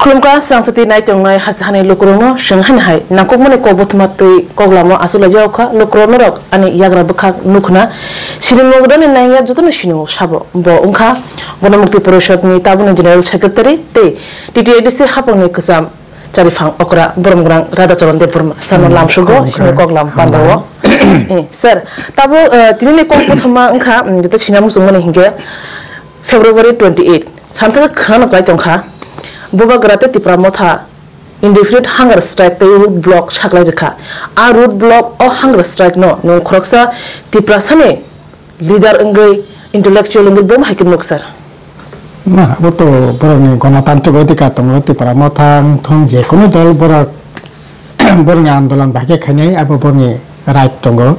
Kulumka sangsati nai tongai hasahane lokrono shenghan hai nangkok mane kobotmati koglamo asula jauka lokrono rok ani yagra bekak nukna sinimo godone nangya jotone sinimo sabo bo ungkha Bonamukti Poroshad ni Tabuni General Secretary te TTADC hapangni kesam carifang okra boromgrang rada calon de borma sama lam sugo shino koglam pandawo sir tabu tinine kobotma ungkha jeta sinam sungmane hinge February 28 samtaka khana kai tongkha Boba Grate Tipramotha indefinite hunger strike the root block Shaklai Reka. A root block or hunger strike no Kroksa Tiprasane leader Engay intellectual in the bomb Hakim Luxer. Nah, betul berani konotan coba dikatakan Tipramotha Tongje Konodol Borak Borngan Dolan Bake Kanye apa Borni right tongo.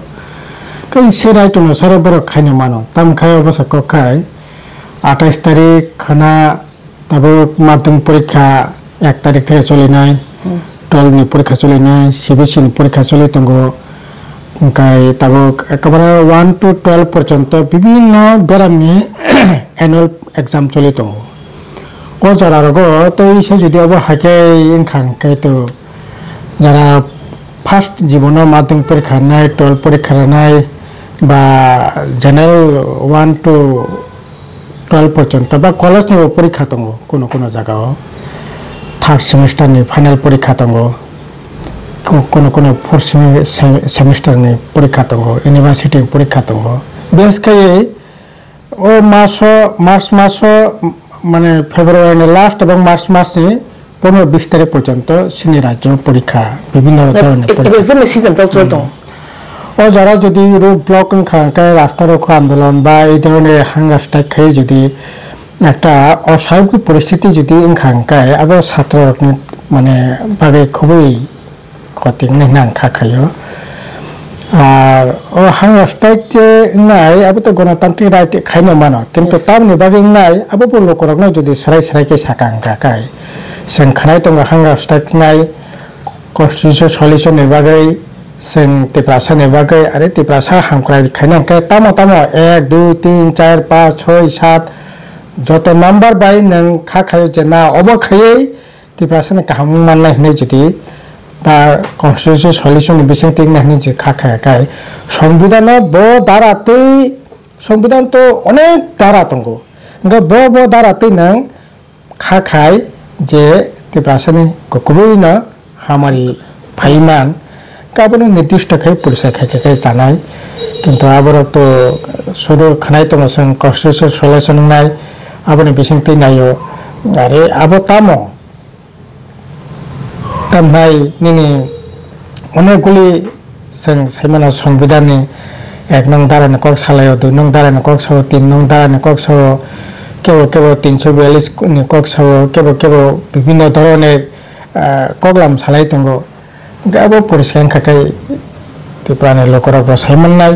Kan si right tongo sara Borak Kanye Mano Tam Kaya Basa Kokai Atas tarik Kana Tabu madung porikha 1 tarik থেকে চলে নাই 12 ni porikha চলে নাই CBSE ni porikha চলে তঙ্গো কাই তাবো একেবারে 1 to 12 পর্যন্ত বিভিন্ন বেরামনি annual exam চলে তঙ্গো ও যারা গো তো ইসে যদি আবার হাকে ইনখান কাই তো যারা ফার্স্ট জীবন মাধ্যমিক পরীক্ষা নাই 12 পরীক্ষা নাই বা জেনারেল 1 to 12 পর্যন্ত বা কলেজ নিয়ে পরীক্ষা তঙ্গ কোনো জায়গাও থার্ড সেমিস্টার নিয়ে ফাইনাল পরীক্ষা তঙ্গ কোনো ফোর্থ সেমিস্টার নিয়ে পরীক্ষা তঙ্গ ইউনিভার্সিটি পরীক্ষা তঙ্গ বেশ খাই ও মার্চ মাস মানে ফেব্রুয়ারি লাস্ট এবং মার্চ মাসে 15-20 তারিখ পর্যন্ত সিনি রাজ্য পরীক্ষা বিভিন্ন ধরনের পরীক্ষা ও যারা যদি রোড ব্লক খাঙ্কায় রাস্তা রোকো আন্দোলন বা এই ধরনের হাঙ্গার স্ট্রাইক খাই যদি একটা অস্বাভাবিক পরিস্থিতি যদি খাঙ্কায় আবার ছাত্র মানে ভাবে খুবই ক্ষতি নাং খাখাইও আর ও হাঙ্গার স্ট্রাইক যে নাই আবার তো গণতান্ত্রিক রাইট খাইনো মানো কিন্তু তামনি বাগে নাই আবার লোক যদি সারাইকে সাকাঙ্কায় जों खानाय दङ हांगार स्ट्राइक নাই कन्स्टिट्यूशन सल्यूशन बागै जों तिप्रासानि बागै आरो तिप्रासा हांख्राय खायनांखाय तामो 1 2 3 4 5 6 7 যত নাম্বার বাই नों खाखायो जेना अबखायै तिप्रासानि गाहाम माननाय होननाय जुदि बा कन्स्टिट्यूशन सल्यूशन बिसिं थिं नायनि जे खाखायाखाय संविधानाव ब दारातै संविधान तो अनेक दारा दङ ब दारातै नों खाखाय जे तिप्रासानि गुबैनो हामारि फाइमान गाबोनो निर्दिष्ट खाय पुलिस खाय जानाय किन्तु आबरक तो सुदूर खानाय दङ जों कन्स्टिट्यूशन सल्यूशन नाय आबोनो बिसिंथि नायो आरो आबो तामो तामनाय निनि अनेकगुलि जों सायमाना संविधाननि 1 नং धारानि कक सालायाव 2 नং धारानि कक साव 3 नং धारानि कक साव केवल 342 नि कक साव केवल विभिन्न धरনের कगलाम सालाय दङ गाबो परिस्कार खाय तिप्रानि लोकरा बसायमननाय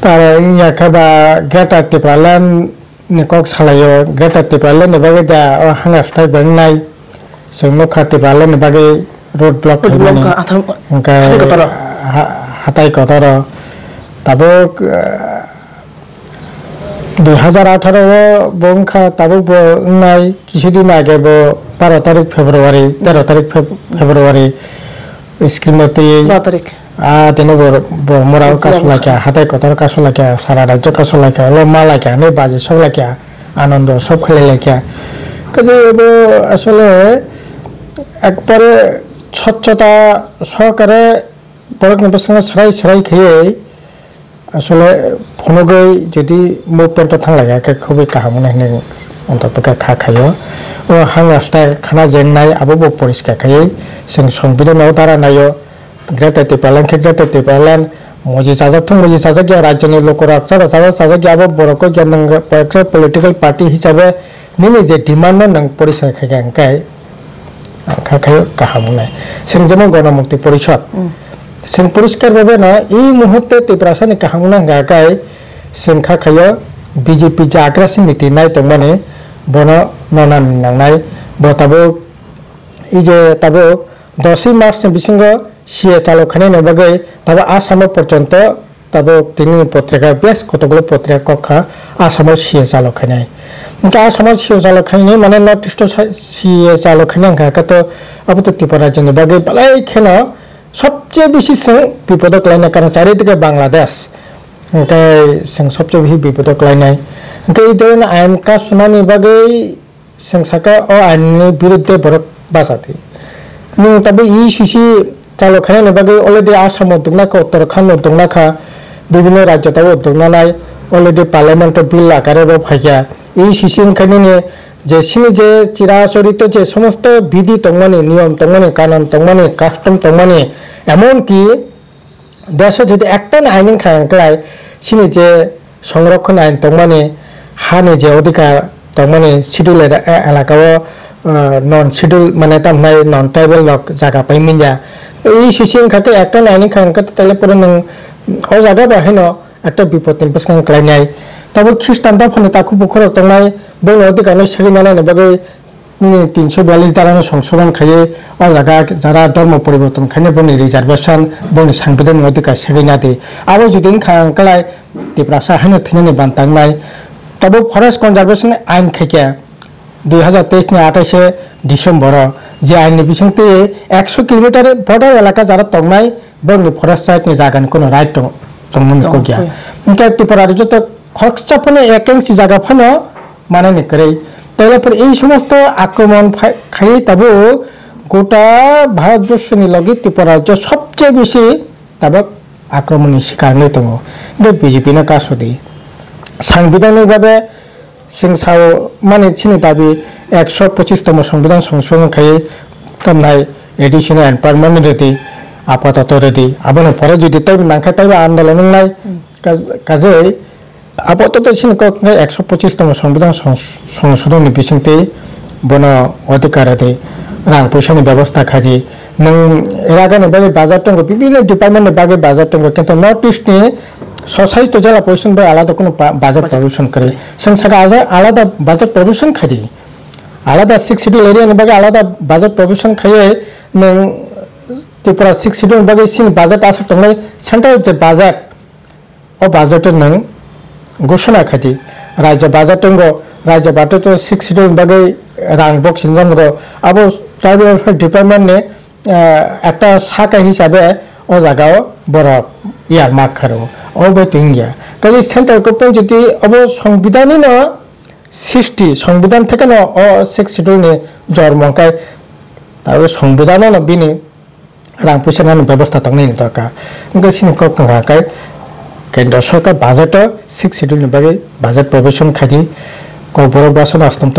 तार याखाबा गेटा तिप्रालान नि कक सालायो गेटा तिप्रालान बागै दा हांगार स्ट्राइक बांनाय जों नखा तिप्रालान बागै रोड ब्लक खायमानि ओंका हाताय कतर ताबो 2018 बंखा ताबो नाय किछुदिन आगे 12 तारिख फेब्रुवारी 13 तारिख फेब्रुवारी स्क्रीमते 12 तारिख दिनो मोराव कासलाका हाताय कतर कासलाका सारा राज्य कासलाका लमा लाका ने बाजे सबलाका आनंद सब खेलेलाका कजेबो আসলে একবারে স্বচ্ছতা সহকারে পরকনের সঙ্গে সরাই খেয়ে আসলে ফনগৈ যদি মুভমেন্ট থাকলাকে খুবই কাহাম নাইনে অন্ততকে খাখাयो ও হাংরাস্তা খানা जेंनाय आबो परिस्कार खायै जों संविधानाव दारा नायो ग्रेटर तिप्रालान मजि जाजाक राज्यनि लोकरा जाजाक आबो बरको ज्ञान पॉलिटिकल पार्टी हिसाबै निनि जे डिमान्ड नों परिस्कार खायगांकाय खाखायो काहाम नाय जों जेमन गणमुक्ति परिषद जों परिष्कार भावे ना এই মুহূর্তে तिप्रासानि काहामना गागाय जों खाखायो बीजेपी जे आग्रासिन नीति नाय तो माने बनो ननान नांनाय बताबो इ जे ताबो 10 मार्च बिसिंग सीए चालु खानाय नबागै ताबो आसाम पर्यन्त ताबो तिनि पत्रिका बेस कतगुलो पत्रिका कखा आसाम सीए चालु खानाय ఇంకా సమాజ్ సిও চালক খাইনি মানে নর্থ ইস্ট সিএ চালক খাইনি আঙ্কা তো আবু তো ত্রিপুরা রাজ্যের বাগে বালাই খেন সবচেয়ে বেশি বিপদ ক্লাইনাই কারণ চারিদিকে বাংলাদেশ ওখাই সবচেয়ে বেশি বিপদ ক্লাইনাই ওখাই এই ধরনের আইন কাজ শুনানি বাগে সাকা ও আইননি বিরুদ্ধে বরফ বাঁচাতে নং তবে ই সিসি চালক খাইনি বাগে অলরেডি আসাম উদ্যোগনাখা উত্তরাখণ্ড উদ্যোগনাখা বিভিন্ন রাজ্যতাও উদ্যোগনানাই অলরেডি পার্লামেন্টের বিল আকারে ফাইয়া এই সিসি ওখানে যে সিনি যে চিরাচরিত যে সমস্ত বিধি তংমানি নিয়ম তংমানি কানুন তংমানি কাস্টম তংমানি এমনকি দেশে যদি একটা আইন খায় সিনি যে সংরক্ষণ আইন তংমানি হানি যে অধিকার তংমানি শিডিউল এলাকাও নন শিডিউল মানে তামনাই নন ট্রাইবেল জায়গা পাইমিনা এই সিসি ওখানে একটা আইন খায় তাহলে পরে নং ও জায়গা বাহিনো একটা বিপদ নির্বাচন ক্লাইনাই তবে খ্রিস্টানটা ফোনে তাকে বুখর তংনাই বন অধিকার সেরিমানায় বাকি 342 ধারানো সংশোধন খাইয়ে ও জায়গা যারা ধর্ম পরিবর্তন খাইনে বনি রিজার্ভেশন বনি সাংবিধানিক অধিকার সেরিনা দে আরো যদি খালাই ত্রিপুরা হাইনে থিনানি বান্তাংনাই তবে ফরেস্ট কনজারভেশন আইন খাইকে 2023 নি 28 ডিসেম্বর যে আইননি বিসংতে 100 কিলোমিটার বর্ডার এলাকা যারা তংনাই বনি ফরেস্ট সাইটনি জায়গানি কোনো রাইট তংমন কগিয়া ইনকা ত্রিপুরা রাজ্য তো খরচাপনে একেন্সি জায়গা ফানো মানে নিকরে তাহলে পরে এই সমস্ত আক্রমণ খাই তবে গোটা ভারতবর্ষনি লগে ত্রিপুরা রাজ্য সবচেয়ে বেশি তবে আক্রমণের শিকার নেই তো বিজেপি না কাশদি সাংবিধানিকভাবে সিংসাও মানে চিনি দাবি 125তম সংবিধান সংশোধন খাই তমনাই এডিশনাল এন্ড পার্মানেন্ট রেডি আপাতত রেডি আবার পরে যদি তাই নাখাই তাই আন্দোলন নাই কাজে আপাতত সিনক 125তম সংবিধান সংশোধন বিসংতে বন অধিকার দে রাং পয়সানি ব্যবস্থা খাদি নং এরাগানি বাগে বাজার টঙ্গ বিভিন্ন ডিপার্টমেন্টের বাগে বাজার টঙ্গ কিন্তু নর্থ ইস্ট নি স্বশাসিত জেলা পরিষদ বা আলাদা কোনো বাজার প্রভিশন করে সংসাকা আলাদা বাজার প্রভিশন খাদি আলাদা 6 শিডিউল এরিয়ানি বাগে আলাদা বাজার প্রভিশন খাইয়ে নং ত্রিপুরা 6 শিডিউল বাগে সিন বাজেট আসা তংলাই সেন্ট্রাল যে বাজেট ও বাজেটের নং ঘোষণা খাতি রাজ্য বাজেট রাজ্য বাজেট 6 শিডিউল বাগে রাং বক্সিং জঙ্গ আবো ট্রাইবেল ওয়েলফেয়ার ডিপার্টমেন্টে একটা শাখা হিসাবে ও জায়গাও বড় ইয়ার মার্ক খারো ও বইয়া কাজে সেন্ট্রাল গভর্নমেন্ট যদি অব সংবিধানই ন সৃষ্টি সংবিধান থেকে ন ও 6 শিডিউল নি জন্মকায় তারপরে সংবিধানও নবিনি রাং পয়সা ব্যবস্থা তংনাই দরকার কিন্তু সিনি কায় কেন্দ্র সরকার বাজেট 6 শিডিউল বাগে বাজেট প্রবেশন খাদি কবর বাসন অষ্টম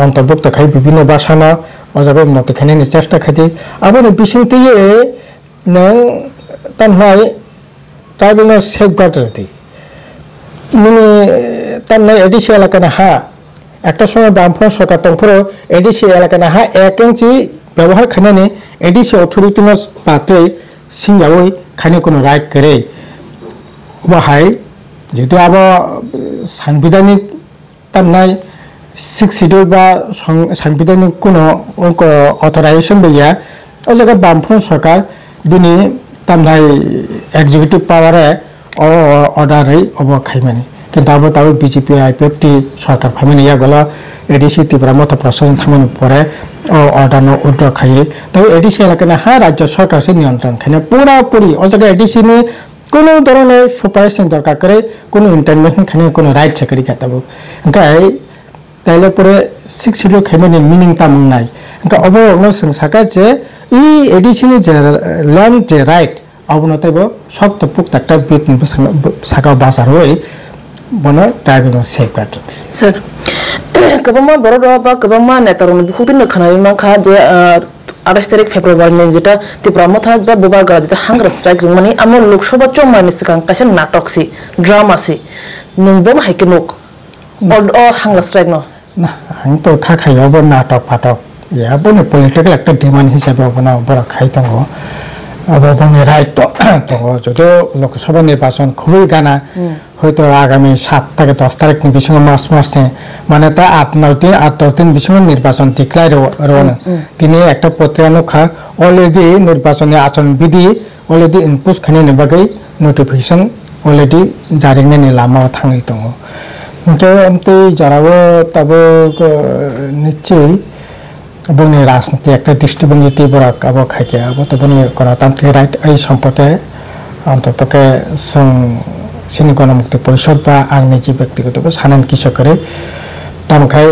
অন্তর্ভুক্ত খাই বিভিন্ন বাসানো অজাবে উন্নতি খানি চেষ্টা খাদি আবার বিসংতে নং তামনাই ট্রাইবেল সেফগার্ড রেডি মিনি তামনাই এডিসি এলাকানে হা একটা সময় বামফ্রন্ট সরকার তংফর এডিসি এলাকানে হা 1 ইঞ্চি ব্যবহার খানি এডিসি অথরিটি পাত্রে সিংয়াওই খানি কোনো রাইট করে বাহাই যেহেতু আবার সাংবিধানিক তামনাই 6 শিডিউল বা সাংবিধানিক কোনো অথরাইজেশন বইয়া ও জায়গায় বামফ্রন্ট সরকার বিনি তামনাই এক্সিকিউটিভ পাওয়ারে অর্ডারে অব খাইমানি কিন্তু আবার তাও বিজেপি আইপিএফটি সরকার ফাইমানি ইয়া গলা এডিসি ত্রিপুরা মতো প্রশাসন থামানো পরে অর্ডার উদ্র খাইয়ে তবে এডিসি এলাকায় হা রাজ্য সরকার সে নিয়ন্ত্রণ খাইনে পুরাপুরি ও জায়গায় এডিসি নিয়ে কোনো ধরনের সুপারিশ দরকার করে কোনো ইন্টারভেনশন খানে কোনো রাইট চাকরি খাতাবো গাই তাইলে পরে 6 শিডিউল খাইমানি মিনিং তামং নাই অবরগ্ন সংসাকা যে এই এডিসিনি যে ল্যান্ড যে রাইট অবনতাইব শক্ত পুক্ত একটা বিট সাকা বাসার হই বন ট্রাইবেল সেফগার্ড স্যার কবমা বড় বা কবমা নেতারন বহুদিন খানাই মাখা যে 28 তারিখ ফেব্রুয়ারি যেটা ত্রিপুরা মথা বা বুবা গা যেটা হাংরা স্ট্রাইক মানে আমার লোকসভা চমাই মিসকাং কাছে নাটক সি ড্রামা সি নংবম হাইকে নক ও হাংরা স্ট্রাইক না আং তো খাখাইয়াবো নাটক ফাটক ইয়াবো পলিটিক্যাল একটা ডিমান্ড হিসাবে অবনা বড় খাই দङ অবনি রাইট দङ যদিও লোকসভা নির্বাচন খুবই গানা হয়তো আগামী 7 থেকে 10 তারিখ বিসঙ্গ মার্চ মাসে মানে তা 8-9 দিন বিসঙ্গ নির্বাচন ডিক্লার রন তিনি একটা পত্রিকা অলরেডি নির্বাচনী আচরণ বিধি অলরেডি ইনপুট খানে নিবাগৈ নোটিফিকেশন অলরেডি জারি নানি লাमा थाङै दङ আমতে যারাও তবে নিশ্চয়ই বনি রাজনীতি একটা দৃষ্টিভঙ্গি তীব্রক আবো খাইকে আবো তো বনি গণতান্ত্রিক রাইট এই সম্পর্কে অন্তপক্ষে সিনি গণমুক্তি পরিষদ বা আং নিজে ব্যক্তিগত সানান কিছু করে তামখাই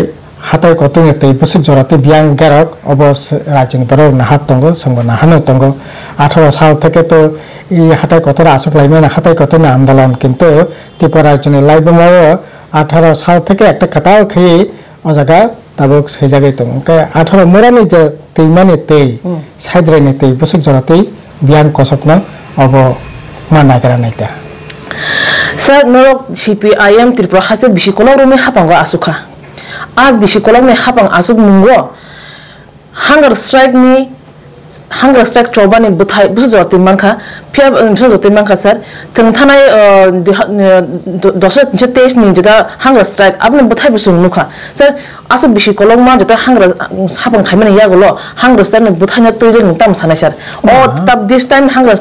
হাতায় কত নেতে বছর জড়াতে বিয়াং গেরক অবস রাজ্যনি বড় নাহাত দङ সঙ্গে নাহানো দङ 18 সাল থেকে তো এই হাতায় কত আসক লাইবে না হাতায় কত না আন্দোলন কিন্তু ত্রিপুরা রাজ্যনি লাইবমাও 18 সাল থেকে একটা কাটাও খেয়ে ও জায়গা তাবক সেই জায়গায় দङ 18 মোরানি যে তেইমানি তেই সাইদ্রাইনি তেই বছর জড়াতে বিয়াং কসকনা অব মা নাগরা নাইতা স্যার নরক সিপিআইএম ত্রিপুরা হাসে বিশি কলম রুমে হাপাঙ্গ আসুখা আর বিশি কলম নে হাপাং আসুক মুঙ্গো হাঙ্গার স্ট্রাইক চৌবানি বুথাই বুঝে জতে মানখা ফিয়া বুঝে জতে মানখা স্যার থং থানায় 2023 নি যেটা হাঙ্গার স্ট্রাইক আপনি বুথাই বুঝে নুখা স্যার আসুক বিশি কলম মা যেটা হাঙ্গার হাপাং খাইমানে ইয়াগুলো হাঙ্গার স্ট্রাইক নে বুথাই না তৈরি নিতাম সানাই স্যার ও তাব দিস টাইম হাঙ্গার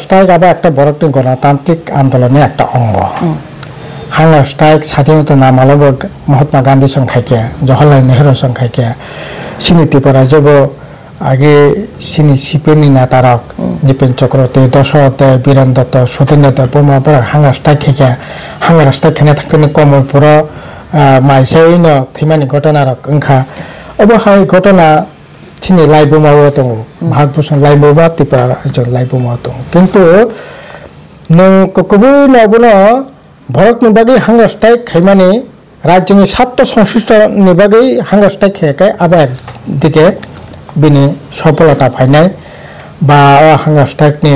স্ট্রাইক আবার একটা বড় গণতান্ত্রিক আন্দোলনের একটা অঙ্গ হাঙ্গার স্ট্রাইক স্বাধীনতা নামালব মহাত্মা গান্ধী সংখ্যাকে জওহরলাল নেহরু সংখ্যাকে সিনি ত্রিপুরা জব আগে সিনি সিপিএম নেতারা দীপেন চক্রবর্তী দশরথ বীরেন দত্ত সতীন দত্ত বোমাপুর হাঙ্গার স্ট্রাইক খেকে হাঙ্গার স্ট্রাইক খেনে থাকতে কমলপুর মাইসাইন থৈমানি ঘটনারক ওंखा অবহাই ঘটনা সিনি লাইবমাও দङ ভারতবর্ষ লাইবমা ত্রিপুরা রাজ্য লাইবমা দङ কিন্তু নों কবুই নবনো ভরক নিবাগী হাঙ্গার স্ট্রাইক খাইমানি রাজ্যনি স্বার্থ সংশ্লিষ্ট নিবাগী হাঙ্গার স্ট্রাইক খেয়ে আবার একদিকে বিনি সফলতা পাইনাই বা হাঙ্গার স্ট্রাইক নি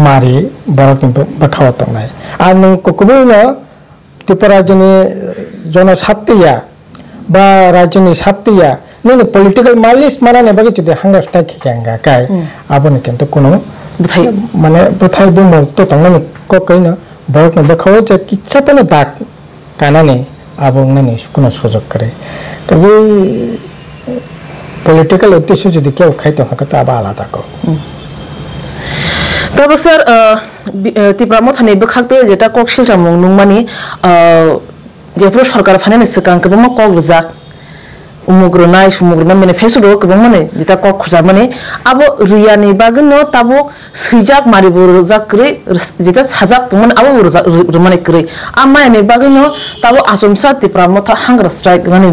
মারি ভরক বাখাওয়া দंनाय আর नों কবুই ন ত্রিপুরা রাজ্যনি জনস্বার্থিয়া বা রাজ্যনি স্বার্থিয়া নों পলিটিক্যাল মালিশ মানা নিবাগী যদি হাঙ্গার স্ট্রাইক খেয়ে গায় আবনি কিন্তু কোনো মানে বুথাই বুমল তো দंनाय কইনা বরক বাখাও যে কিচ্ছাপনে দাগ কানানে আবংনানি কোনো সুযোগ করে তবে পলিটিক্যাল উদ্দেশ্য যদি কেউ খাইতে হয় তো আবার আলাদা কো তবে স্যার ত্রিপুরা মথানি বখাতে যেটা ককশিল রামং নুংমানি যেপুর সরকার ফাইনান্স কাং কবং কক রজা umugrunai sumugruna manifesto kobong mane jeta kok khuja mane abo riyani bagno tabo sijak mari bor jakre jeta sajak tongman abo mane kre amma ene bagno tabo asumsa tipra motha hangra strike rani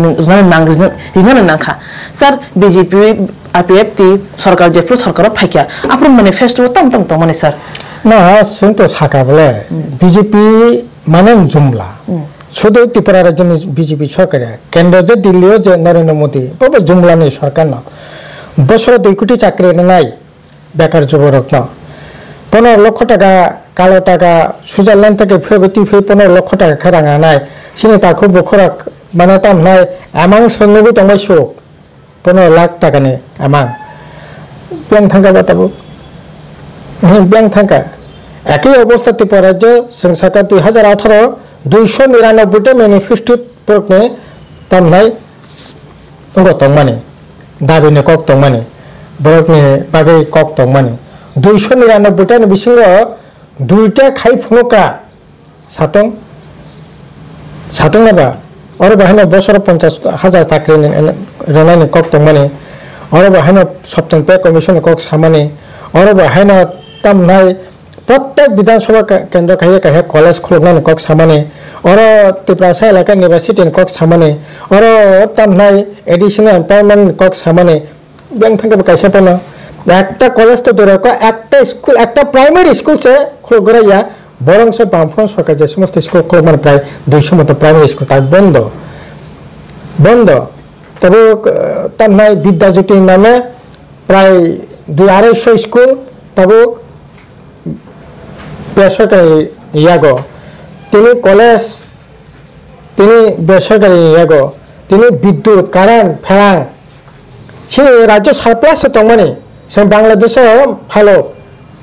nangri hingana nangkha sir bjp apf ti sarkar jepro sarkar phaikya apro manifesto tam mane sir na sento saka bole bjp manen jumla শুধু ত্রিপুরা রাজ্যের BJP সরকার কেন্দ্র যে দিল্লিও যে নরেন্দ্র মোদী বাবা জুমলানি সরকার না বছরে 2 কোটি চাকরি নাই বেকার যুবক না 15 লক্ষ টাকা কালো টাকা সুইজারল্যান্ড থেকে ফেরত 15 লক্ষ টাকা খেরাঙা নাই সিনে তাকে বখরাক মানে তাম নাই এমাং সন্নবি দंबाय সুক 15 লাখ টাকা নে এমাং ব্যাংক থাকা বাতাবো ব্যাংক থাকা একই অবস্থা ত্রিপুরা রাজ্য সংসদ 2018 299টা ম্যানিফেস্টো প্রকনে তামনাই দंमाने दाबिने कक दंमाने बरकने बागै कक दंमाने 299टा नि बिसिंग दुइटा खाइ फुंका सातं नाबा और बाहायनो बसर 50,000 चाकरि रनानि कक दंमाने और बाहायनो सप्तम पे कमिशन कक सामाने और बाहायनो तामनाय प्रत्येक विधानसभा केंद्र कहे कॉलेज खुलनाने कक सामाने और त्रिपुरा इलाका यूनिवर्सिटी कक सामाने और तमनाय एडिशनल एम्प्लॉयमेंट कक सामाने बैंक थंके कैसे पनो একটা কলেজ তো দূরে একটা স্কুল একটা প্রাইমারি স্কুল সে খুলে গড়াইয়া বরং সে বামফ্রন্ট সরকার যে সমস্ত স্কুল খুলে মানে প্রায় 200 মতো প্রাইমারি স্কুল তাই বন্ধ তবে তমনাই বিদ্যাজ্যোতি নামে প্রায় 250 স্কুল তবে বেসরকারি ইয়াগো তিনি কলেজ তিনি বেসরকারি ইয়াগো তিনি বিদ্যুৎ কারেন্ট ফেরাং সে রাজ্য সারপ্লাস দंमाने সে বাংলাদেশে ভালো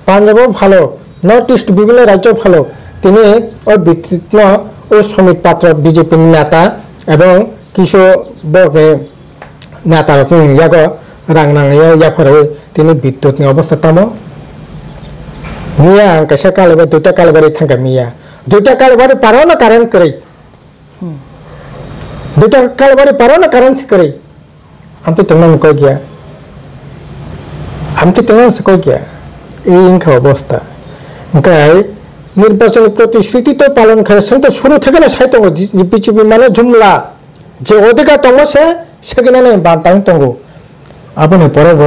পাঞ্জাবও ভালো নর্থ ইস্ট বিভিন্ন রাজ্য ভালো তিনি ওই বিতৃষ্ণ ও সমিত পাত্র বিজেপি নেতা এবং কিছু বগে নেতা ইয়াগো রাংনাংয়া ইয়াফরে তিনি বিদ্যুৎ অবস্থা তামো मिया कैसे कालबा दुटा कालबारी थांगा मिया দুইটা কালবারে পারো না কারণ করে দুইটা কালবারে পারো না কারণ সে করে আমি তো তেমন কই গিয়া আমি তো তেমন কই গিয়া এই ইনকা অবস্থা গায় নির্বাচনী প্রতিশ্রুতি তো পালন করে সে তো শুরু থেকে না সাহিত্য বিজেপি মানে জুমলা যে অধিকার তঙ্গ সেখানে নেই বান্তাং তঙ্গ আপনি পড়ব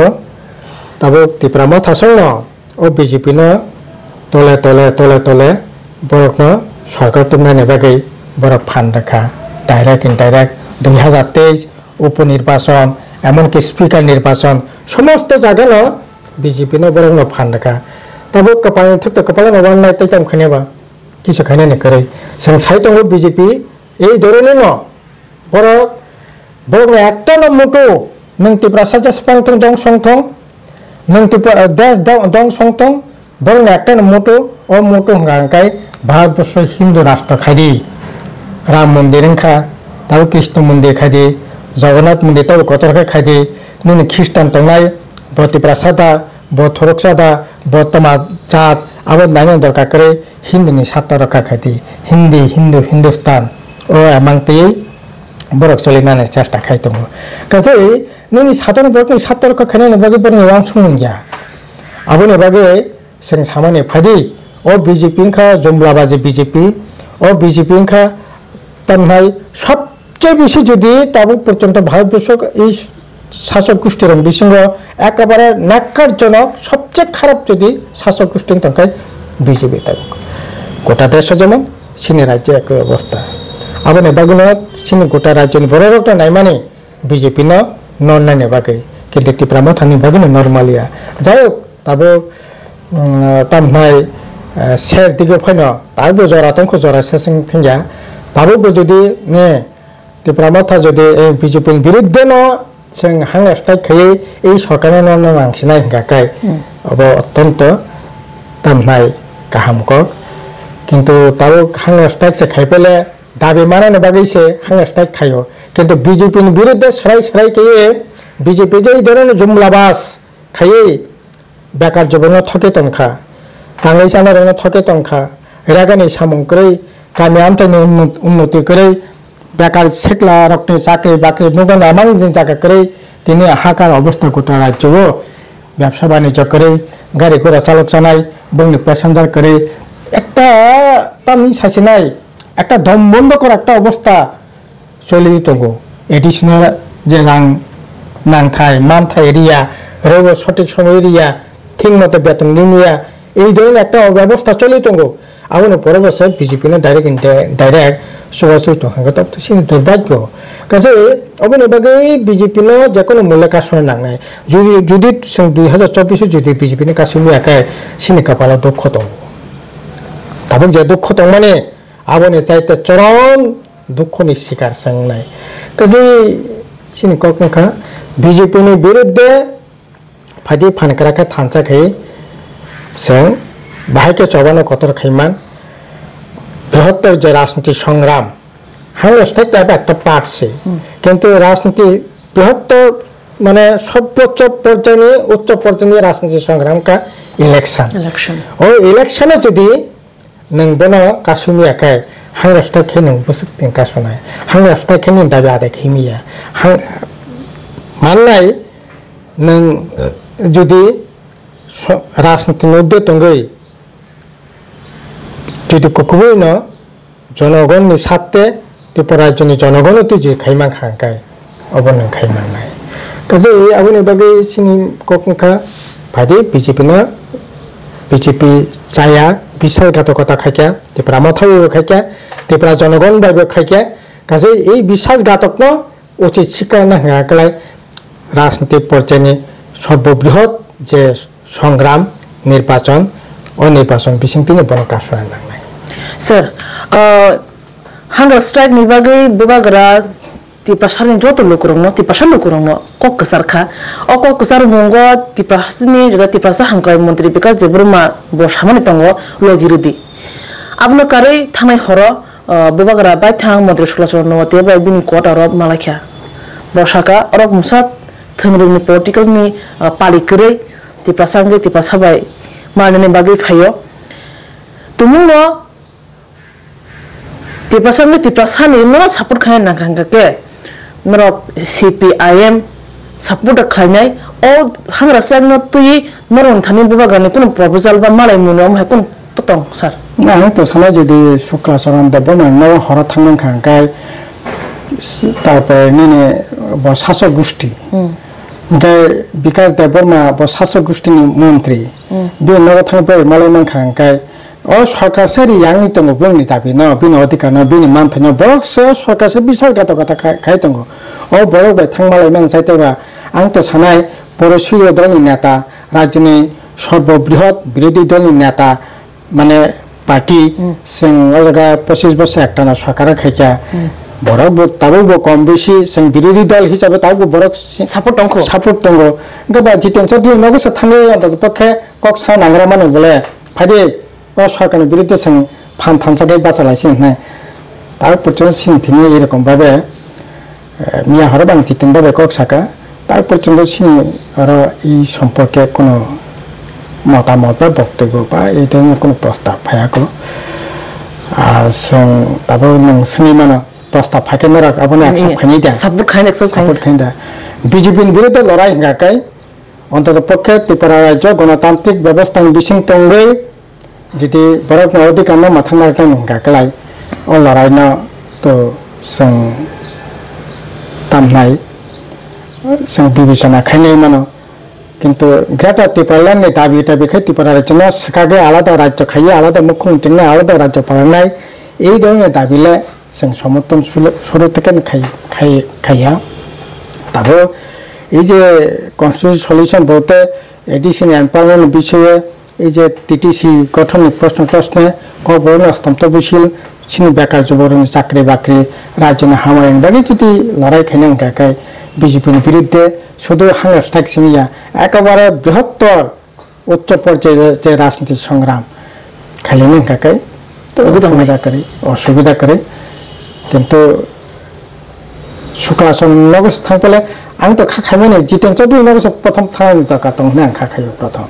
তবে ত্রিপুরা মথাসং ও বিজেপি তলে তলে তলে তলে বরক সরকার তুমনানি বাকি বরক ফান্ড রাখা ডাইরেক্ট ইনডাইরেক্ট 2023 উপনির্বাচন এমনকি স্পিকার নির্বাচন সমস্ত জায়গায় বিজেপি বরক ফান্ড রাখা তবে কপাল থাকতো কপাল নবান নাই তাই তাম খাইবা কিছু খাইনা নি করে जों সাহিত্য বিজেপি এই ধরনের বরক বরক একটা মুটো नों ত্রিপুরা সাজা স্পংথং দং সংথং नों ত্রিপুরা দেশ দং সংথং বরং একটা মুটো ও মুটো হংকাই ভারতবর্ষ হিন্দু রাষ্ট্র খাইদি রাম মন্দির খা তাও কৃষ্ণ মন্দির খাইদি জগন্নাথ মন্দির তাও কত রকম খাইদি नों খ্রিস্টান তংনাই ব ত্রিপুরা সাদা ব থরক সাদা ব তমা জাত আবার নাইন দরকার করে হিন্দুনি সাত রক্ষা খাইদি হিন্দি হিন্দু হিন্দুস্তান ও এমাংতে বরক চলিनानै চেষ্টা খাইতङ কাজে नोंनि साधारण बरकनि सात रखा खाइनायनि बागै बरनि वां सुमुंगिया आबोनि बागै जों सामानि फादि ओ बीजेपी खा जुमलाबाजी बीजेपी ओ बीजेपी खा तन्नाय सबचेয়ে বেশি যদি তাবুক পর্যন্ত ভারতবর্ষ এই শাসক গোষ্ঠীর বিসঙ্গ একেবারে ন্যাক্কারজনক সবচেয়ে খারাপ যদি শাসক গোষ্ঠীর তঙ্কায় বিজেপি তাবুক গোটা দেশে যেমন সিনি রাজ্যে একই অবস্থা আবার বাগুনো সিনি গোটা রাজ্যनि বড় একটা নাই মানে বিজেপি নন নাইনে বাগै কিন্তু ত্রিপুরা মথাनि বাগै নরমালিয়া যাই হোক তাবো তামनाय सेर दिगे फैनो ताबो जरा तंखौ जरा सेसिं थंगिया ताबो जुदि ने ত্রিপুরা मथा जुदि बिजेपि बिरुद्धे न जों हांगास्टाइ खायै এই সরকারের নাম আংसिनाय गाकाय अब अत्यंत तामनाय गाहामকক কিন্তু তাবো हांगास्टाइ से खाइपेले दाबी मानाने बागैसे हांगास्टाइ खायो কিন্তু বিজেপির বিরুদ্ধে সরাই সরাই কে বিজেপি যে ধরনের জুমলাবাস খাইয়ে বেকার জীবন ঠকে তংখা তাঙ্গাই সানার ঠকে তংখা রাগানি সামং করে গামি আমতানি উন্নতি করে বেকার শেখলা রক্তনি চাকরি বাকরি নগন আমাং জায়গা করে তিনি হাকার অবস্থা গোটা রাজ্য ব্যবসা বাণিজ্য করে গাড়ি ঘোড়া চালক চালায় বংনি প্যাসেঞ্জার করে একটা তামি সাসিনাই একটা দম বন্ধ করা একটা অবস্থা চলি তঙ্গো এডিশনাল যে রাং নাংথাই মানথাই এরিয়া রোগ সঠিক সময় এরিয়া ঠিক মতো বেতন নিমিয়া এই ধরনের একটা অব্যবস্থা চলি তঙ্গো আগুন পরে বছর বিজেপি ডাইরেক্ট সরাসরি হাঙ্গত সিনি দুর্ভাগ্য কাজে অবনি বাগে বিজেপি যে কোনো মূল্য কাশনে নাংনাই যদি 2024 যদি বিজেপি কাশিমি একাই সিনি কাপালা দুঃখ দङ তাবক যে দুঃখ দङ মানে আবনে চাইতে চরম দুঃখनि শিকার संनाय কাজে সিনি ককনখা বিজেপিनि বিরুদ্ধে ফাদি ফানকরাখা থানসাখাই जों बाहायके चबानो कतर खाइमान बृहत्तर जे राजनीति संग्राम हांगस्टाइक একটা পার্ট সে কিন্তু রাজনীতি বৃহত্তর মানে সর্বোচ্চ পর্যায়ে উচ্চ পর্যায়ে রাজনীতি সংগ্রাম का इलेक्शन ও इलेक्शनে যদি नों बनो कासुमी एकाय हांगस्टाइक खे नों बसुकतिं कासनाय हांगस्टाइक खे नों दाबि आदाय खैमिया माननाय नों যদি राजनीति मध्य तंगई যদি ককবইন জনগণनि সাথে ত্রিপুরা রাজ্যनि জনগণতি যে খাইমান খাঙ্কাय অবন খাইমান নাই কাজে আবনি বাগে সিনি ককনখা ভাদে বিজেপি চায়া বিশ্বাসঘাতকতা খাইকা ত্রিপুরা মাথাও খাইকা ত্রিপুরা জনগণ বাইবে খাইকা কাজে এই বিশ্বাসঘাতক ন উচিত শিক্ষা না হাঙ্গাকলাই রাজনীতি পর্যায়ে সর্ববৃহৎ যে সংগ্রাম নির্বাচন ও নির্বাচন বিসংতিনি বড় কাশনা নাংনাই স্যার হাঙ্গার স্ট্রাইক নিবাগै বেবাগরা ত্রিপাশানি যত লোকরং ত্রিপাশা লোকরং কক কাসারখা ও কক কাসার মঙ্গ ত্রিপাশানি যেটা ত্রিপাশা হাঙ্কাই মন্ত্রী বিকাশ দেবরমা বসামানি তঙ্গ লগিরুদি আপনি কারে থামাই হর বেবাগরা বাই থাং মন্ত্রী সলাচল নতে বাই বিনি কোট আর মালাখিয়া বসাকা অরক মুসাত थंगरनि पलिटिकलनि पालिकरै तिपासांगे तिपासाबाय मानने बागै फायो तुमुनो tipasani no support khay na khanga ke no CPIM support khainai o hangra sang no tui noron thani buba gane kun proposal ba malai munom ha kun totong sir na to sana jodi shukla saran da bona no hora thangman khangkai তারপরে নিনে শাসক গোষ্ঠী বিকাশ দেববর্মা শাসক গোষ্ঠীনি মন্ত্রী B নগ থাংপে মালাইমান খাংকাই ও সরকার সারি ইয়াংনি দङ बुंनि दाबि न बिनि अधिकार न बिनि मानथाय न बक्स सरकार से बिसायगत कथा खाय दङ ओ बरक बाय थांमालायमान साइतेबा आं तो सानाय बर' सुयो दलनि नेता राज्यनि सर्वबृहत बिरोधी दलनि नेता माने पार्टी जों ओ जायगा 25 बोसोर एकटाना सरकार खायका बरक ताबो कम बेसी जों बिरोधी दल हिसाबै ताबो बरक सापर्ट दङ गबा जितेन्द्र दिउ नगस थाङो पक्षे कक सा नांग्रा माने बोले फादे ओ सरकारनि बिरुद्धে जों फान थानसादै बासालायसि होननाय तार पक्षे सिनथिनि एरकम भाबे मिया हरबां जितेन्द्र बाय कक साका तार पक्षे सिन आरो এই সম্পর্কে কোনো মতামত বা বক্তব্য বা এই ধরনের কোনো প্রস্তাব ফায়াকো আর जों ताबो नोंसोरनि माने प्रस्ताव फाइकेन रक अपने एक्सेप्ट खानि दे सपोर्ट खानि दे बीजेपी विरुद्ध लड़ाई हिंगाकै अंतत पक्षे त्रिपुरा राज्य गणतांत्रिक व्यवस्था बिसिं तंगै जुदि बरक अधिकार न माथांनारखै हिंगाकलाय ओ लड़ाई न तो जों तामनाय जों बिबिचना खायनाय मानो किन्तु ग्रेटर त्रिपुरानि दाबि बेखै त्रिपुरा राज्यना सकागे आलादा राज्य खायो आलादा मुख्यमंत्री आलादा राज्य पालनाय এই ধরনের দাবিলে जों समर्थन शुरू থেকে खाया তারপর এই যে কনস্টিটিউশন সলিউশন বলতে এডিশন এমপাওয়ারমেন্ট বিষয়ে এই যে টিটিসি গঠনের প্রশ্নে খবর স্তম্ভ বসিল চিনি বেকার যুবকদের চাকরি বাকরি রাজ্যের হামায়ন বাকি যদি লড়াই খাইনা গাকাই বিজেপির বিরুদ্ধে শুধু হাঙ্গাস্টাক সিমিয়া একেবারে বৃহত্তর উচ্চ পর্যায়ে যে রাজনৈতিক সংগ্রাম খাইলেন গাকাই তো অসুবিধা করে কিন্তু শুক্লাসন নগস থাকলে আমি তো খাখাইমানে জিতেन्द्र চৌধুরী নগস প্রথম থানানি দরকার দं होनना आं खाखायो प्रथम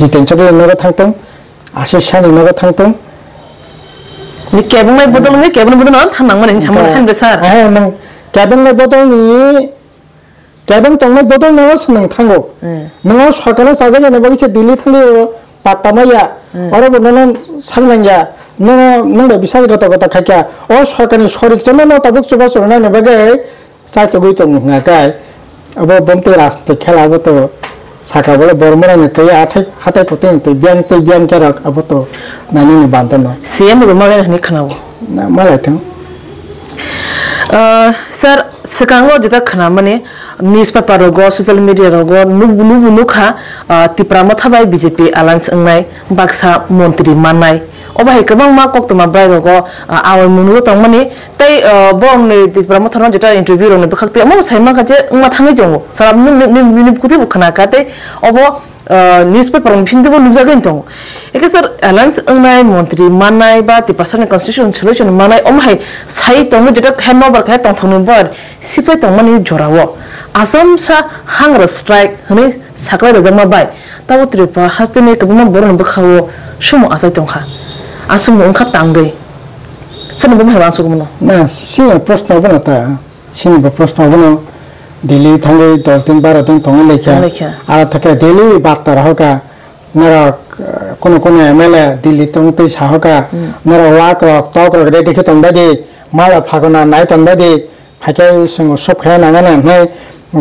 जितेन्द्र चौधुरी नग थांथों आशिष सानि नग थांथों नि केबंनाय बदल थांनांगोन सामो हानबे सार नों केबंनाय बदल नोंस नों थांगो नों सरकारना साजायनो बागिसे दिल्ली थांगो पात्तामाया आरो नों सांनांया नों बिसाय गत खायका ओ सरकारनि सरिकजों न ताबुक सुबा सरना नबगे साइतो गइतो ngakai अब बमते राजनीतिक खेलाबो तो साका बोले बरमरानि तै हाथाय पते तै बियान केरक अब तो नानि नि बान्दन सीएम रुमाले नि खनाव ना मालायथों सर सिकांगो जता खना माने न्यूज पेपर रगो सोशल मीडिया रगो नुखा तिप्रा मथाबाय बीजेपी अलायंस अंगनाय बाक्सा मंत्री माननाय ओबाय गोबां मा कक्तमा ब्राइरगो आवर मुनु तंगमानि तै बमनि तिप्रा मथाना जता इंटरव्यू रनो बखक्ते अमो साइमा खाजे मा थाङै दङ सारा नि कुते बुखना काते अबो न्यूज पेपर फिनदेबो नुजागैन दङ एके सर अलायंस अंगनाय मंत्री माननाय बा तिप्रासनि कन्स्टिट्यूशन सल्यूशन माननाय अमहाय साइ तंग जता खेनो बरखाय तंथनो बर सिफाय तंगमानि जरावो आसाम सा हांग्रा स्ट्राइक हने साकलाय रजमा बाय ताबो त्रिपुरा हास्तेनि गोबां बरन बखावो सुमो आसाय तंखा आसुम ओंखा तांगै सनबो माय वासुगो मनो ना सिने प्रश्न बनता सिने प्रश्न बनो दिल्ली थांगै 10 दिन 12 दिन तंगै लेखा आरो थाके दिल्ली बात रहका नरा कोन एमएलए दिल्ली तंगै साहका नरा वाक रक तक रक रेडी खे तंबादि माला फागना नाय तंबादि फाके संग सब खाया नागाना नै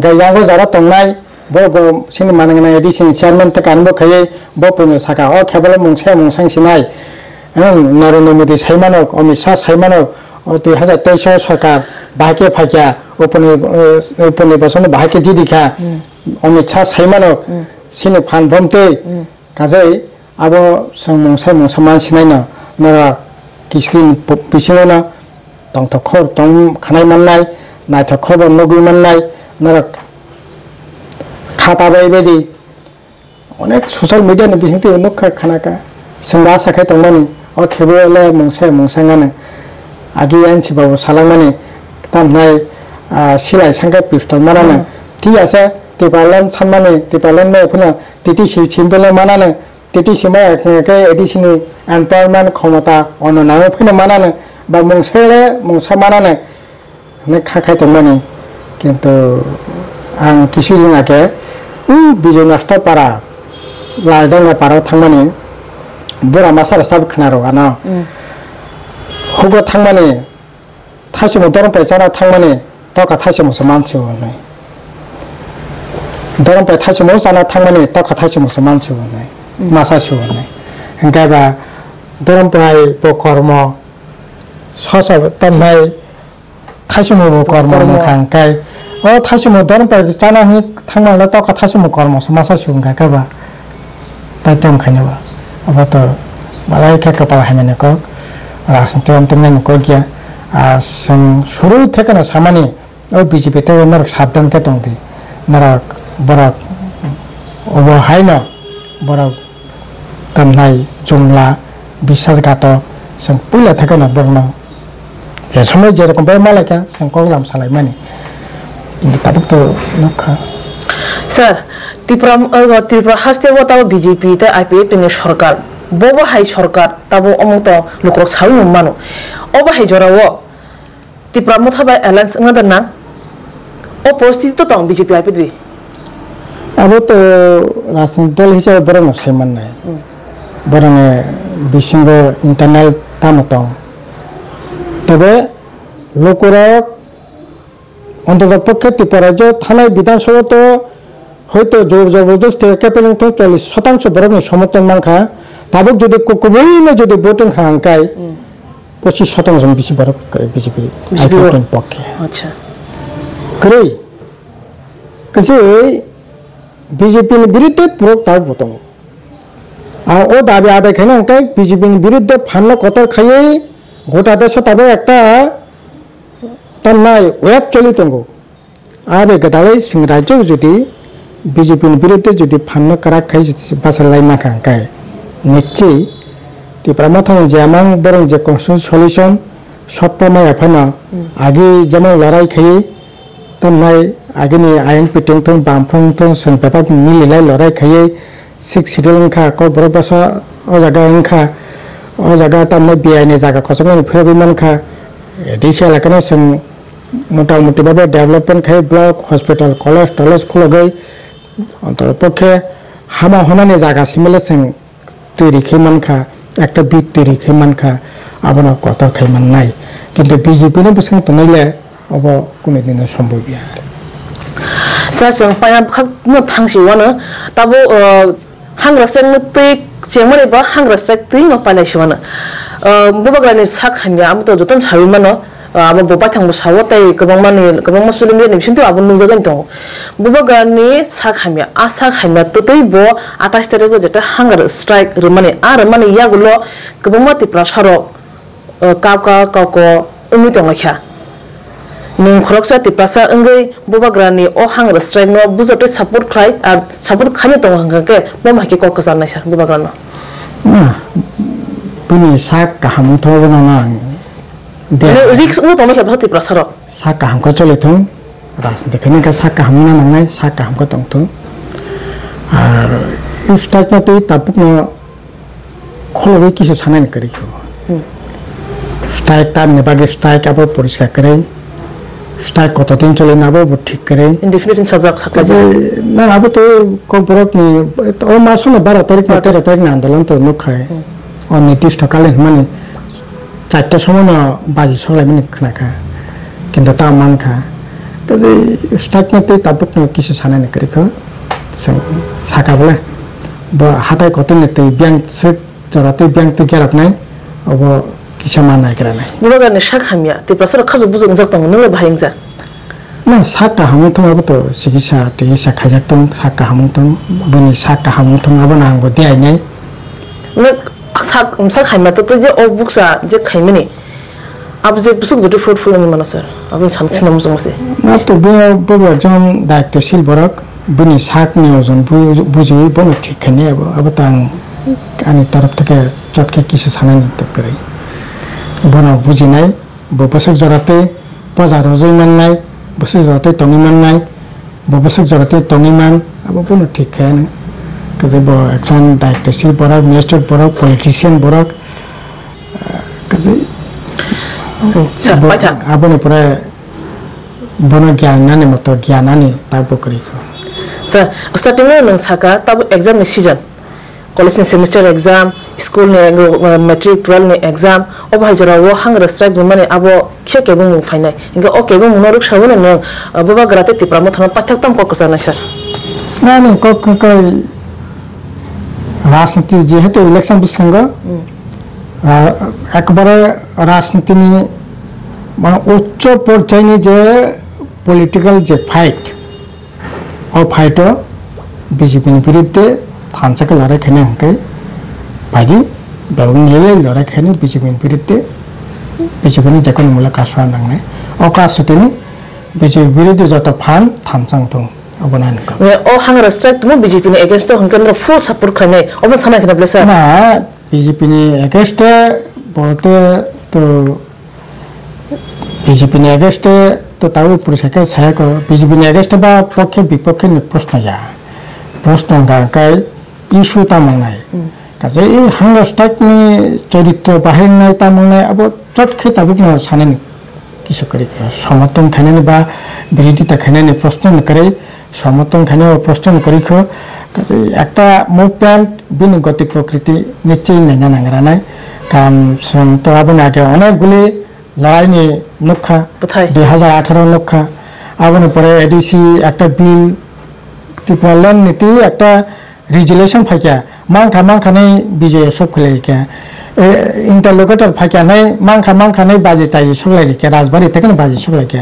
गायांगो जारा तंनाय बो सिने मानगना एडिशन चेयरमैन त कानबो खायै बो पुनो साका अ खेबल मुंसां सिनाय नरेन्द्र मोदी साइमानक अमित शाह साइमानक 2023 सरकार बाके फाक्या उपनिर्वाचन बाके जिदिखा अमित शाह साइमानक सिने फान भमते काजै अब जों मुंसां मानसिनायनो नरा किस्किन बिसिङावनो तंथखर तं खानाय माननाय नायथखर नगुइ माननाय नरा खाता बायबायदि अनेक ससियेल मीडियानि बिसिंते नुखा खानाका जों साखाय तंमानि अ खेबेले मुंसाङानो आगि आनसिबाबो सालांमानि तामनाय सिलाय सांगा पिस्टल मानानो ठीक আছে तिपालन सानमानि तिपालन मे फुना टिटिसि छिमबेले मानानो टिटिसि मा के एडिसिनि एम्पावरमेन्ट क्षमता अननानै फैनो मानानो বা মংসেলে মংসামানানে ne khakai tongmani kintu ang kisujung ake bijay nasta para laldanga para thangmani bora masara sab khnaro ana hugo thangmani thasimo dorom paisana thangmani toka thasimo samanchu nai dorom pai thasimo sana thangmani toka thasimo samanchu nai masa chu nai hingga ba dorom pai po kormo sosa tamai thasimo kormo khangkai o thasimo dorom pai sana hi thangmala toka thasimo kormo samasa chu hingga ka ba ta tom khane ba abato malai ka kapal hamene ko রাজনীতি তেমন কইয়া শুরু থেকে না সামানি ও বিজেপিতে নরক সাবধানতে দংদি নরক বরক অবহাই না বরক তামনাই জুমলা বিশ্বাসঘাত जों পুইলা থাকে না বর্ণ যে সময় যেরকম ভাবে মালাইকা जों কগলাম সালাই মানি কিন্তু তাবক তো নখা স্যার ত্রিপুরা হাসতে তাও বিজেপি তে আইপিএফ তে সরকার bobo hai sarkar tabo omoto lukrok sawi mano oba hai jorawo tipra mothabai alliance ngadana o poristiti to tong BJP IPD abo to রাজনৈতিক দল হিসেবে বরং সাইমান নাই বরং বিসঙ্গ ইন্টারনাল তামতং তবে লোকরক অন্তত পক্ষে ত্রিপুরা রাজ্য থানায় বিধানসভা তো হয়তো জোর জবরদস্তি ক্যাপেলিং তো 40% বরং সমর্থন মানখা তাবক যদি কোকবইনে যদি ভোটিং খাঙ্কাই 25% বেশি বড় বিজেপি আইপিএফ পক্ষে আচ্ছা কই কাছে বিজেপির বিরুদ্ধে পুরো তার ভোটং আর ও দাবি আদায় খানে আঙ্কাই বিজেপির বিরুদ্ধে ফান্না কতর খাইয়ে গোটা দেশে তবে একটা তার নাই ওয়েব চলিতঙ্গ আর গদালে সিং রাজ্য যদি বিজেপির বিরুদ্ধে যদি ফান্না করা খাই বাসালাই না খাঙ্কাই নিশ্চয়ই ত্রিপুরা মাথায় যেমন বরং যে কনস্টিটিউশন সলিউশন সপ্তাহে এফানা আগে যেমন লড়াই খাই তাই আগেনি আইন পিটিং থং বামফং থং जों পেপার মিলিলাই লড়াই খাই 6 শিডিউল খা ক বড় বাসা ও জায়গা খা ও জায়গা তামনে বিআইনি জায়গা খসং ফেরবিমান খা এডিসি এলাকানে जों মোটামুটি ভাবে ডেভেলপমেন্ট খাই ব্লক হসপিটাল কলেজ টলেজ খুলগৈ অন্ততপক্ষে হামা হনানি জায়গা সিমিলে जों তৈরি খেমানখা একটা বিট তৈরি খেমানখা আবার কত খেমান নাই কিন্তু বিজেপি নে বসং তো নাইলে অব কোনদিন সম্ভব ইয়া স্যার जों পায়া খাক ন থাংসি ওয়ানো তাবো হাংরা সেং তে চেমরে বা হাংরা সেক তুই ন পালাইছি ওয়ানো ববাগ্রানি সাক হানিয়া আম তো যতন সাবি মানো abo boba thangbo sawo tai gobang muslim ni bishintu abo nujagan dong bobagani sakhamya asakhamya totoi bo 28 tarikh jeta hunger strike rumani ar mani yagulo gobang mati prasaro ka umi tong kha ning khoroksa tiprasa engai bobagrani o hunger strike no bujote support khlai ar support khani tong hangke boma ke kokasar na sar bobagrano buni sak kaham thobona na রিক্স ও তো আমাকে ভাতি প্রসার সাকা হামকা চলে থং রাজনীতি খানে কা সাকা হামনা নাংনাই সাকা হামকা তং থং আর start মতে তাপুক ন খলবে কিছু সানাই করি স্ট্রাইক তার নেবাগে স্ট্রাইক আবার পরিষ্কার করে স্ট্রাইক কতদিন চলে না আবার ঠিক করে ইনডিফিনিট সাজা থাকা না আবার তো কম্পরক নি ও মাসে 12 তারিখ না 13 তারিখ না আন্দোলন তো নখায় অনির্দিষ্টকালীন মানে 4টা সময় না বাজি সলাই মানে খানাখা কিন্তু তা মানখা কাজে স্টার্ট মতে তাবক কিছু সানাই করে जों साका बले ब हाथाय कतनते ब्यांक से जराते ब्यांक ते गेरकनाय अब किसामा नायग्रा नाय बुगाने साखामिया ते प्रसर खाजो बुजों जातों नले बाहायंजा ना साका हामुथं अब तो चिकित्सा ते साखाजातों साका हामुथं बनि साका हामुथं अब नांगो देआयनाय न साखामिया तो जे ओ बुक्सा जे खाइमनि अब जे बुसुक जति फुड फुलनि मानो सर अब सानसिना मुजंसे ना तो बो जन दायित्वशील बरक बनि साकनि ओजन बुझै बनो ठिकखाने अब त आंनि तरफ থেকে चटके किसु सानानि त करे बनो बुझिनाय बसक जराते बजार रजैमाननाय बसक जराते तंगिमाननाय बसक जराते तंगिमान अब बनो ठिकखाने काजे ब एकজন दायित्वशील बरक मिनिस्टर बरक पलिटिशियन बरक काजे sir paitha abone pura bono gyanani moto gyanani tabu koriko sir starting nang saka tabu exam ni season college ni semester exam school ni matric 12 ni exam obai jara wo hangra strike mane abo kheke bung fainai inga okay bung noruk shabone no baba grate ti pramo thana pathak tam ko kasana sir na ni ko রাজনীতি যেহেতু election প্রসঙ্গ একবারে রাজনীতি নিয়ে মানে উচ্চ পর্যায়ে যে পলিটিক্যাল যে ফাইট ও ফাইটও বিজেপির বিরুদ্ধে থানসাকে লড়াই খেনে হকে বাকি বেগুন লড়াই খেনে বিজেপির বিরুদ্ধে বিজেপির যে কোনো মূল্য কাজ নাঙে ও কাজ তিনি বিজেপির বিরুদ্ধে যত fun থানসাং দं o hangra strike tumo BJP ni against to hangkandra full support khane oba sana khana blesa na BJP ni against bolte to BJP ni against to taw purisaka saya ko BJP ni against ba pokhe bipokhe ni proshno ga kai issue ta mangnai kaje ei hangra strike ni choritro bahir nai ta mangnai abo chot khe tabuk no sanani kisu kori সমর্থন খানে বা বিরোধিতা খানে প্রশ্ন করে সমর্থন খানে প্রশ্ন করিখো কাছে একটা মুভমেন্ট বিন গতি প্রকৃতি নিশ্চয়ই নেনা নাংরা নাই কারণ তো আবন আগে অনেকগুলি লড়াইনি লক্ষা 2018 লক্ষা আবন পরে এডিসি একটা বিল টিপলেন নীতি একটা রেজুলেশন ফাইকা মাংখানে বিজয় সব খেলাইকা ইন্টারলোকেটর ফাইকা নাই মাংখা নাই বাজে তাই সগলাইকে রাজবাড়ি থেকে বাজে সগলাইকে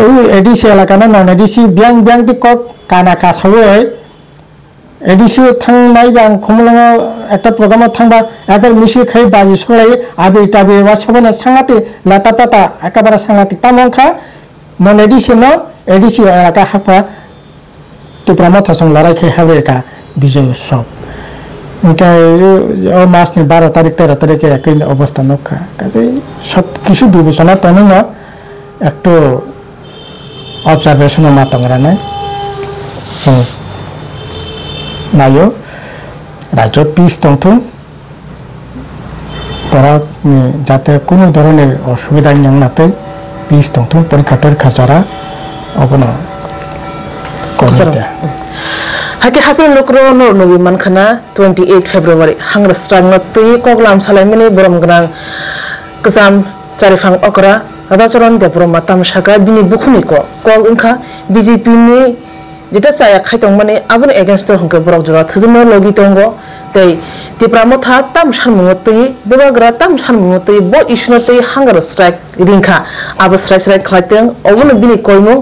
এই এডিসি এলাকা না নন এডিসি বিয়াং দি কক কানা কাসাওই এডিসি থাংনাই বাং খমলং একটা প্রোগ্রাম থাংবা একবার মিছিল খাই বাজি সগলাই আবি টাবি ওয়াছবনা সাংগাতি লাটাপাতা একেবারে সাংগাতি তামংখা নন এডিসি ন এডিসি এলাকা হাফা ত্রিপুরা মথাসং লড়াই খাই হাবেকা বিজয় উৎসব মাসনি 12 তারিখ 13 তারিখে একই অবস্থা নক্ষা কাজে সব কিছু বিবেচনা তনে না একটু অবজারভেশন মাতংরা নাই নাইও রাজ্য পিস তংথুং পরাক যাতে কোনো ধরনের অসুবিধা নাতে পিস তংথুং পরীক্ষা টরীক্ষা চড়া অবন করতে hake hasil lokro no nogi mankhana 28 February hangra strang no tui koklam salaimani borom grang ksam charifang okra radacharon depro matam shaka bini bukhuni ko kol unkha BJP ni jeta saya khaitong mane abun against to hongke borok jora thugno logi tongo tei tipramo tha tam shanmungo tui bobagra tam shanmungo tui bo isno tui hangra strike ringkha abo strike khlaiteng obun bini koimu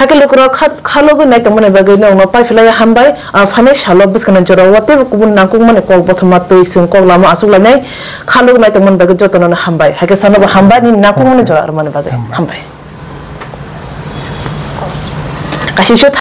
hake lokro khalogo nai tong mane bagai no paifilai hambai phane shalo biskana jora wate kubun nangkung mane kol bothoma tui sung kol lama asukla nai khalogo nai tong mane bagai jotona hambai hake sanobo hambai ni nangkung mane jora mane bagai hambai kasih